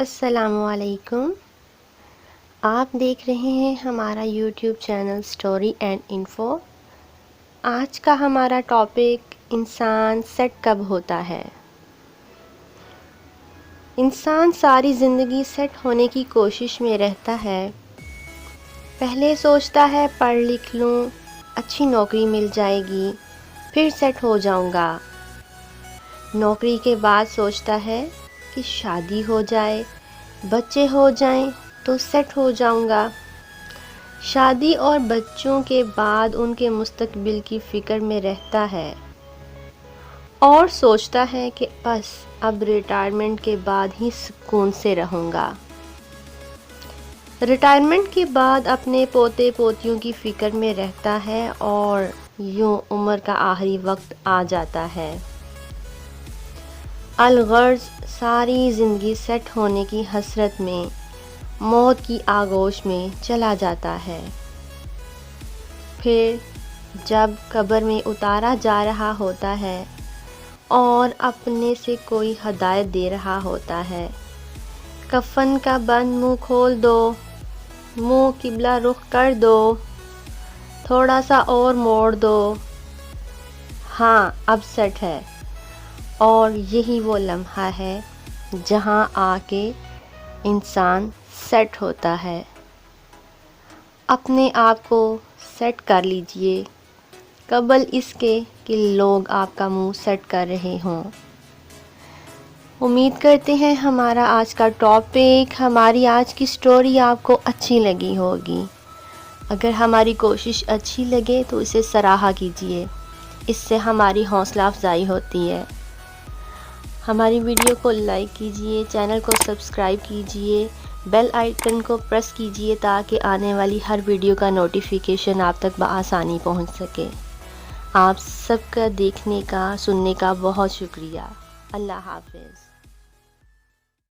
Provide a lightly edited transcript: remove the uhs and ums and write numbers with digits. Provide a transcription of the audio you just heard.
السلام علیکم۔ آپ دیکھ رہے ہیں ہمارا YouTube channel story and info. آج کا ہمارا ٹاپک انسان سیٹ کب ہوتا ہے۔ انسان ساری زندگی سیٹ ہونے کی کوشش میں رہتا ہے۔ پہلے سوچتا ہے پڑھ لکھ لوں، اچھی نوکری مل جائے گی، پھر سیٹ ہو جاؤں گا۔ نوکری کے بعد سوچتا ہے کہ شادی ہو جائے، بچے ہو جائیں تو سیٹ ہو جاؤں گا۔ شادی اور بچوں کے بعد ان کے مستقبل کی فکر میں رہتا ہے اور سوچتا ہے کہ بس اب ریٹائرمنٹ کے بعد ہی سکون سے رہوں گا۔ ریٹائرمنٹ کے بعد اپنے پوتے پوتیوں کی فکر میں رہتا ہے اور یوں عمر کا آخری وقت آ جاتا ہے۔ الغرض ساری زندگی سیٹ ہونے کی حسرت میں موت کی آغوش میں چلا جاتا ہے۔ پھر جب قبر میں اتارا جا رہا ہوتا ہے اور اپنے سے کوئی ہدایت دے رہا ہوتا ہے، کفن کا بند منہ کھول دو، منہ قبلہ رخ کر دو، تھوڑا سا اور موڑ دو، ہاں اب سیٹ ہے۔ اور یہی وہ لمحہ ہے جہاں آ کے انسان سیٹ ہوتا ہے۔ اپنے آپ کو سیٹ کر لیجئے قبل اس کے کہ لوگ آپ کا منہ سیٹ کر رہے ہوں۔ امید کرتے ہیں ہمارا آج کا ٹاپک، ہماری آج کی سٹوری آپ کو اچھی لگی ہوگی۔ اگر ہماری کوشش اچھی لگے تو اسے سراہا کیجئے، اس سے ہماری حوصلہ افزائی ہوتی ہے۔ ہماری ویڈیو کو لائک کیجئے، چینل کو سبسکرائب کیجئے، بیل آئیکن کو پریس کیجئے تاکہ آنے والی ہر ویڈیو کا نوٹیفیکیشن آپ تک بآسانی پہنچ سکے۔ آپ سب کا دیکھنے کا، سننے کا بہت شکریہ۔ اللہ حافظ۔